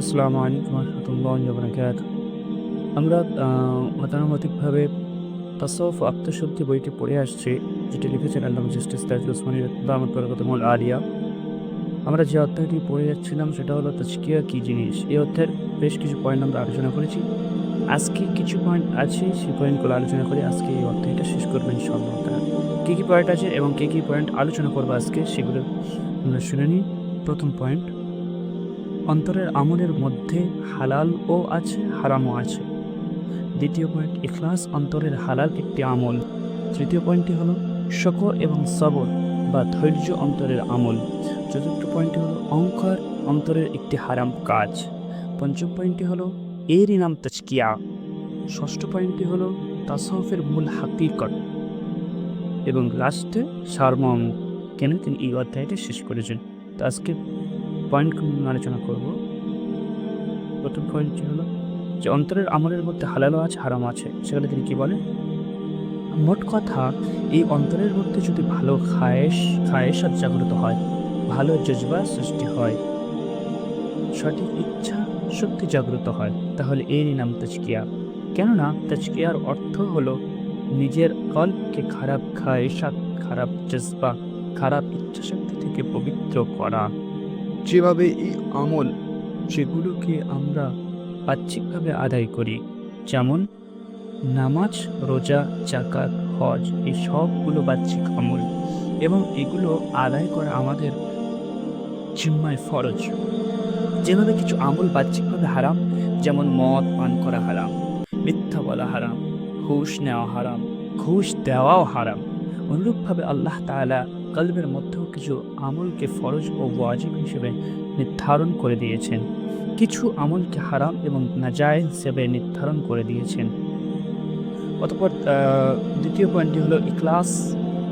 আসসালামু আলাইকুম রহমতুল্লাহি ওয়া বারাকাতুহু। আমরা গতানুগতিকভাবে তাসাউফ ও আত্মশুদ্ধি বইটি পড়ে আসছি, যেটি লিখেছেন আল্লামা জাস্টিস তাজুল ওসমানী দামাত বরকাতুহুল আলিয়া। আমরা যে অধ্যায়টি পড়ে যাচ্ছিলাম সেটা হলো তাজকিয়া কী জিনিস। এই অধ্যায়ের বেশ কিছু পয়েন্ট আমরা আলোচনা করেছি। আজকে কিছু পয়েন্ট আছে, সেই পয়েন্টগুলো আলোচনা করে আজকে এই অধ্যায়টা শেষ করবো ইনশাআল্লাহ তাআলা। কী পয়েন্ট আছে এবং কী পয়েন্ট আলোচনা করবো আজকে সেগুলো আমরা শুনে নিই। প্রথম পয়েন্ট, অন্তরের আমলের মধ্যে হালালও আছে, হারামও আছে। দ্বিতীয় পয়েন্ট, ইখলাস অন্তরের হালাল একটি আমল। তৃতীয় পয়েন্টটি হলো শকর এবং সবর বা ধৈর্য অন্তরের আমল। চতুর্থ পয়েন্টটি হলো অহংকার অন্তরের একটি হারাম কাজ। পঞ্চম পয়েন্টটি হলো এরই নাম তাজকিয়া। ষষ্ঠ পয়েন্টটি হলো তাসাউফের মূল হাকিকত। এবং লাস্টে সারমর্ম, কেন তিনি এই অধ্যায়টি শেষ করেছেন। তো আজকে পয়েন্টগুলো আলোচনা করব। প্রথম পয়েন্টটি হলো যে অন্তরের আমলের মধ্যে হালালও আছে, হারামও আছে। সেখানে তিনি কি বলেন? মোট কথা, এই অন্তরের মধ্যে যদি ভালো খায়েশাত জাগ্রত হয়, ভালো জজবা সৃষ্টি হয়, সঠিক ইচ্ছা শক্তি জাগ্রত হয়, তাহলে এরই নাম তাজকিয়া। কেননা তাজকিয়ার অর্থ হলো নিজের কল্পকে খারাপ খায়েশাত, খারাপ জজবা, খারাপ ইচ্ছাশক্তি থেকে পবিত্র করা। যেভাবে এই আমল যেগুলোকে আমরা বাহ্যিকভাবে আদায় করি, যেমন নামাজ, রোজা, জাকাত, হজ, এই সবগুলো বাহ্যিক আমল এবং এগুলো আদায় করা আমাদের জিম্মায় ফরজ। যেভাবে কিছু আমল বাহ্যিকভাবে হারাম, যেমন মদ পান করা হারাম, মিথ্যা বলা হারাম, ঘুষ নেওয়া হারাম, ঘুষ দেওয়াও হারাম, অনুরূপভাবে আল্লাহ তাআলা কলবের মধ্যেও কিছু আমলকে ফরজ ও ওয়াজিব হিসেবে নির্ধারণ করে দিয়েছেন। কিছু আমলকে হারাম এবং নাজায়েজ হিসেবে নির্ধারণ করে দিয়েছেন। অতঃপর দ্বিতীয় পয়েন্টটি হলো ইখলাস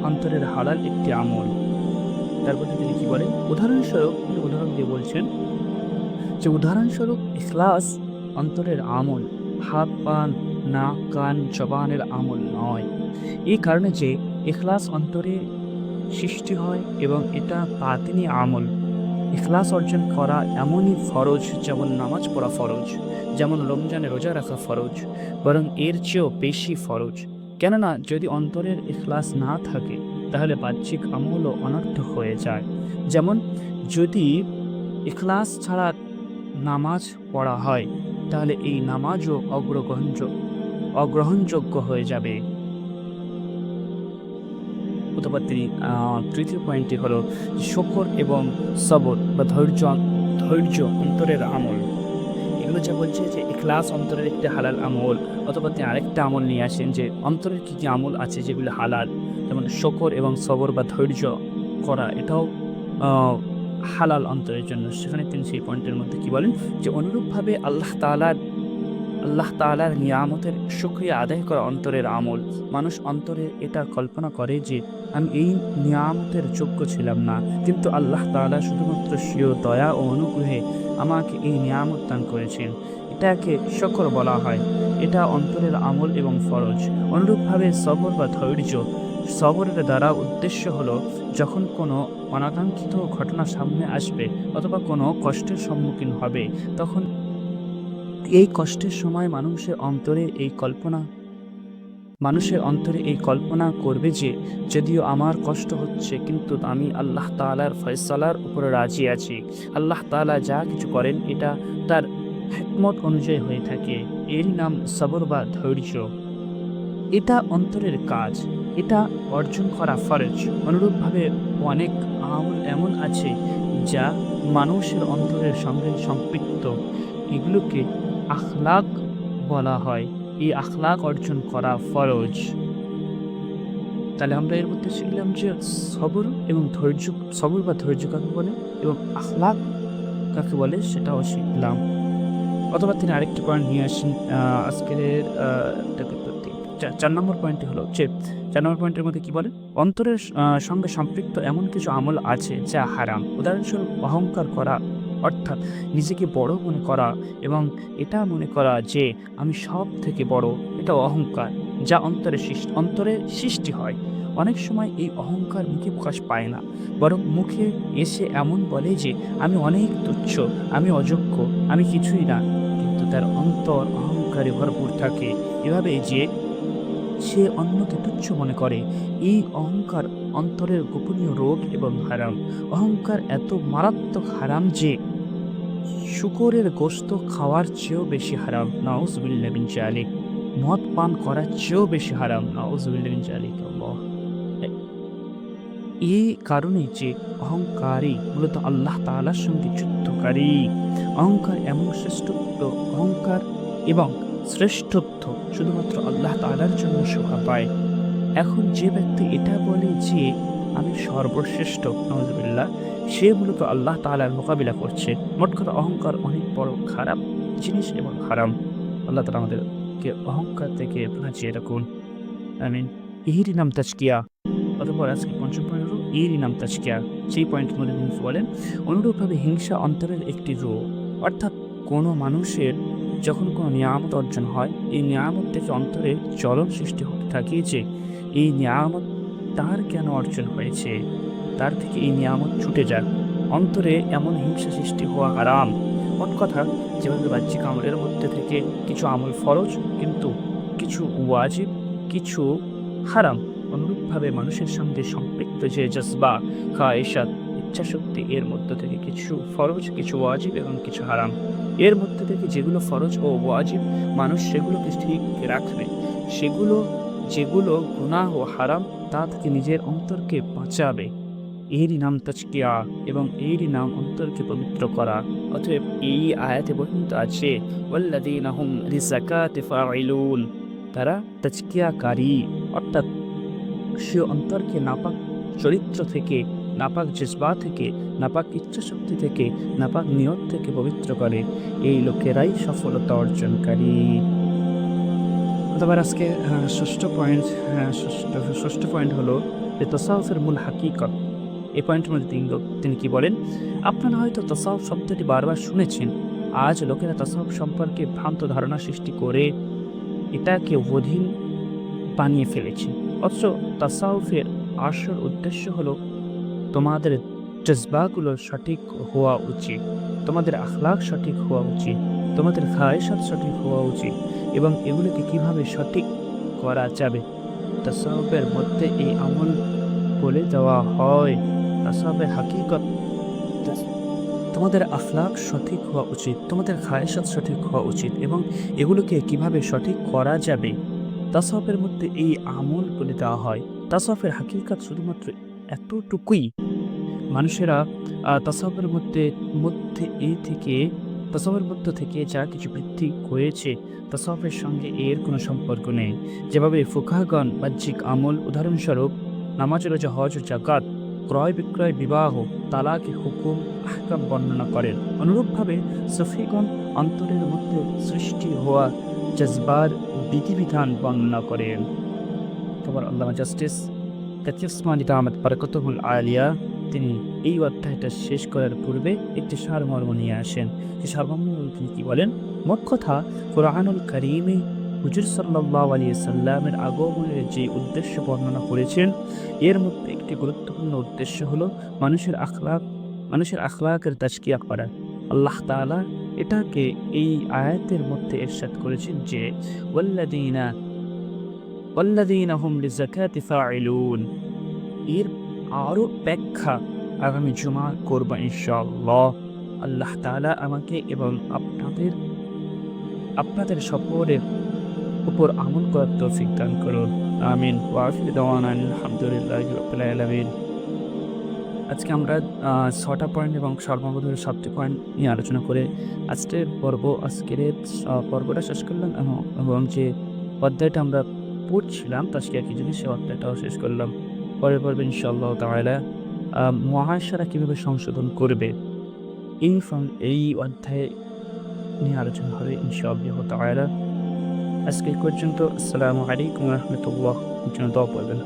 অন্তরের হালাল একটি আমল। তারপরে তিনি কি বলেন? তিনি উদাহরণ দিয়ে বলছেন যে উদাহরণস্বরূপ ইখলাস অন্তরের আমল, হাত পা, নাক কান জবানের আমল নয়। এই কারণে যে ইখলাস অন্তরে সৃষ্টি হয় এবং এটা বাতিনি আমল। ইখলাস অর্জন করা এমনই ফরজ যেমন নামাজ পড়া ফরজ, যেমন রমজানে রোজা রাখা ফরজ, বরং এর চেয়েও বেশি ফরজ। কেননা যদি অন্তরের ইখলাস না থাকে তাহলে বাহ্যিক আমলও অনর্থক হয়ে যায়। যেমন যদি ইখলাস ছাড়া নামাজ পড়া হয় তাহলে এই নামাজও অগ্রহণযোগ্য হয়ে যাবে। অথবা তিনি তৃতীয় পয়েন্টটি হলো শকর এবং সবর বা ধৈর্য অন্তরের আমল। এগুলো যা বলছে যে ইখলাস অন্তরের একটি হালাল আমল। অথবা তিনি আরেকটা আমল নিয়ে আসেন যে অন্তরের কী কী আমল আছে যেগুলো হালাল, যেমন শকর এবং সবর বা ধৈর্য করা, এটাও হালাল অন্তরের জন্য। সেখানে তিনি সেই পয়েন্টের মধ্যে কি বলেন যে অনুরূপভাবে আল্লাহ তাআলার নিয়ামতের শুকরিয়া আদায় করা অন্তরের আমল। মানুষ অন্তরে এটা কল্পনা করে যে আমি এই নিয়ামতের যোগ্য ছিলাম না, কিন্তু আল্লাহ তাআলা শুধুমাত্র স্বীয় দয়া ও অনুগ্রহে আমাকে এই নিয়ামত দান করেছেন। এটাকে শুকর বলা হয়। এটা অন্তরের আমল এবং ফরজ। অনুরূপভাবে সবর বা ধৈর্য, সবরের দ্বারা উদ্দেশ্য হলো যখন কোনো অনাকাঙ্ক্ষিত ঘটনা সামনে আসবে অথবা কোনো কষ্টের সম্মুখীন হবে, তখন এই কষ্টের সময় মানুষের অন্তরে এই কল্পনা করবে যে যদিও আমার কষ্ট হচ্ছে কিন্তু আমি আল্লাহ তাআলার ফয়সালার উপরে রাজি আছি। আল্লাহ তাআলা যা কিছু করেন এটা তার হিকমত অনুযায়ী হয়ে থাকে। এরই নাম সবর বা ধৈর্য। এটা অন্তরের কাজ, এটা অর্জন করা ফরজ। অনুরূপভাবে অনেক আমল এমন আছে যা মানুষের অন্তরের সঙ্গে সম্পৃক্ত। এগুলোকে আখলাক বলা হয়। এই আখলাক অর্জন করা ফরজ। তাহলে আমরা এর মধ্যে শিখলাম যে সবর এবং ধৈর্য, সবর বা ধৈর্য কাকে বলে এবং আখলাক কাকে বলে সেটাও শিখলাম। অথবা তিনি আরেকটি পয়েন্ট নিয়ে আসেন আজকের চার নম্বর পয়েন্টটি হলো যে ৪ নম্বর পয়েন্টের মধ্যে কি বলে? অন্তরের সঙ্গে সম্পৃক্ত এমন কিছু আমল আছে যা হারাম। উদাহরণস্বরূপ অহংকার করা, অর্থাৎ নিজেকে বড় মনে করা এবং এটা মনে করা যে আমি সব থেকে বড়, এটা অহংকার যা অন্তরে সৃষ্টি হয়। অনেক সময় এই অহংকার মুখে প্রকাশ পায় না, বরং মুখে এসে এমন বলে যে আমি অনেক তুচ্ছ, আমি অযোগ্য, আমি কিছুই না। কিন্তু তার অন্তর অহংকারে ভরপুর থাকে, এভাবে যে সে অন্যকে তুচ্ছ মনে করে। এই অহংকার অন্তরের গোপনীয় রোগ এবং হারাম। অহংকার এত মারাত্মক হারাম যে শূকরের গোশত খাওয়ার চেয়েও বেশি হারাম। নাউযুবিল্লাহি মিন যালিক। মদ পান করার চেয়েও বেশি হারাম। নাউযুবিল্লাহি মিন যালিক। আল্লাহ। এ এই কারণেই যে অহংকারী মূলত আল্লাহ তাআলার সঙ্গে যুদ্ধকারী। অহংকার এমন শ্রেষ্ঠত্ব, অহংকার এবং শ্রেষ্ঠত্ব শুধুমাত্র আল্লাহ তাআলার জন্য শোভা পায়। এখন যে ব্যক্তি এটা বলে যে আমি সর্বশ্রেষ্ঠ, নাউজুবিল্লাহ, সে মূলত আল্লাহ তাআলার মোকাবিলা করছে। মোট কথা অহংকার অনেক বড় খারাপ জিনিস এবং হারাম। আল্লাহ তাআলা আমাদেরকে অহংকার থেকে বাঁচিয়ে রাখুন। আমিন। এরই নাম তাজকিয়া। অতঃপর আজকে পঞ্চম পয়েন্ট হলো এরই নাম তাজকিয়া। সেই পয়েন্টের মধ্যে তিনি বলেন, অনুরূপভাবে হিংসা অন্তরের একটি রোগ। অর্থাৎ কোনো মানুষের যখন কোনো নিয়ামত অর্জন হয়, এই নিয়ামত থেকে অন্তরে জ্বলন সৃষ্টি হতে থাকে যে এই নিয়ামত তার কেন অর্জন হয়েছে, তার থেকে এই নিয়ামত ছুটে যাক। অন্তরে এমন হিংসা সৃষ্টি হওয়া হারাম। মোট কথা, যেভাবে বাহ্যিক আমলের মধ্যে থেকে কিছু আমল ফরজ, কিন্তু কিছু ওয়াজিব, কিছু হারাম। অনুরূপভাবে মানুষের সঙ্গে সম্পৃক্ত যে জজবা, খায়েশাত, ইচ্ছাশক্তি, এর মধ্য থেকে কিছু ফরজ, কিছু ওয়াজিব এবং কিছু হারাম। এর মধ্যে থেকে যেগুলো ফরজ ও ওয়াজিব মানুষ সেগুলোকে ঠিক রাখবে, সেগুলো যেগুলো গুনাহ ও হারাম তা থেকে নিজের অন্তরকে বাঁচাবে। এরই নাম তাজকিয়া এবং এরই নাম অন্তরকে পবিত্র করা। অতএব এই আয়াতে বর্ণিত আছে ওয়াল্লাযীনা হুম লিযাকাতি ফাঈলুন, তারা তাজকিয়াকারী, অর্থাৎ সে অন্তরকে নাপাক চরিত্র থেকে, নাপাক জজবা থেকে, নাপাক ইচ্ছাশক্তি থেকে, নাপাক নিয়ত থেকে পবিত্র করে। এই লোকেরাই সফলতা অর্জনকারী। অথবা আজকে ষষ্ঠ পয়েন্ট হলো যে তাসাউফের মূল হাকিকত। এই পয়েন্টের মধ্যে তিনি কি বলেন, আপনারা হয়তো তাসাউফ শব্দটি বারবার শুনেছেন। আজ লোকেরা তাসাউফ সম্পর্কে ভ্রান্ত ধারণা সৃষ্টি করে এটাকে অধীন বানিয়ে ফেলেছে। অথচ তাসাউফের আসল উদ্দেশ্য হলো তোমাদের জজবাগুলো সঠিক হওয়া উচিত, তোমাদের আখলাক সঠিক হওয়া উচিত, তোমাদের খায়েশাত সঠিক হওয়া উচিত, এবং এগুলোকে কিভাবে সঠিক করা যাবে। তাসাউফের মধ্যে এই আমল বলে দেওয়া হয়। তাসাউফের হাকিকত, তোমাদের আখলাক সঠিক হওয়া উচিত, তোমাদের খায়েশাত সঠিক হওয়া উচিত, এবং এগুলোকে কিভাবে সঠিক করা যাবে। তাসাউফের মধ্যে এই আমল বলে দেওয়া হয়। তাসাউফের হাকিকত শুধুমাত্র এতটুকুই। মানুষেরা তাসাউফের মধ্যে মধ্যে এই থেকে তাসাউফের মধ্য থেকে যা কিছু বৃদ্ধি হয়েছে, তাসাউফের সঙ্গে এর কোনো সম্পর্ক নেই। যেভাবে ফুকাহাগণ বাহ্যিক আমল, উদাহরণস্বরূপ নামাজ, রোজা, হজ ও যাকাত, ক্রয় বিক্রয়, বিবাহ, তালাক, হুকুম, আহকাম বর্ণনা করেন, অনুরূপভাবে সুফিগণ অন্তরের মধ্যে সৃষ্টি হওয়া জজবার বিধিবিধান বর্ণনা করেন। তোমার আল্লামা জাস্টিস কাজী ওসমানী দামাত বারাকাতুহুল আলিয়া তিনি এই অধ্যায়টা শেষ করার পূর্বে একটি সারমর্ম নিয়ে আসেন। সেই সারমর্ম তিনি কি বলেন, মোট কথা কোরআনুল কারীমে হুজুর সাল্লাল্লাহু আলাইহি সাল্লামের আগমনের যে উদ্দেশ্য বর্ণনা করেছেন, এর মধ্যে একটি গুরুত্বপূর্ণ উদ্দেশ্য হলো মানুষের আখলাকের তাজকিয়া করা। আল্লাহ তাআলা এটাকে এই আয়াতের মধ্যে ইরশাদ করেছেন যে ওয়াল্লাযীনা হুম লিযাকাতি ফাঈলুন। এর আরও ব্যাখ্যা আগামী জুমা করব ইনশাআল্লাহ। আল্লাহ তাআলা আমাকে এবং আপনাদের সকলের উপর আমল করার তৌফিক দান করুন। আমিন। ওয়া আখিরু দাওয়ানা আলহামদুলিল্লাহি রাব্বিল আলামিন। আজকে আমরা ৬টা পয়েন্ট এবং সর্বমোট ৭টি পয়েন্ট নিয়ে আলোচনা করে আজকের পর্বটা শেষ করলাম, এবং যে অধ্যায়টা আমরা পড়ছিলাম তাজকিয়া কি জিনিস, সে অধ্যায়টাও শেষ করলাম। পরের পর্বে ইনশাআল্লাহ তাআলা মুআশারা কিভাবে সংশোধন করবে, এই অধ্যায়ে নিয়ে আলোচনা হবে ইনশাআল্লাহ তাআলা। আজকে এই পর্যন্ত। আসসালামু আলাইকুম ওয়া রাহমাতুল্লাহ। জন্য দোয়া করবেন।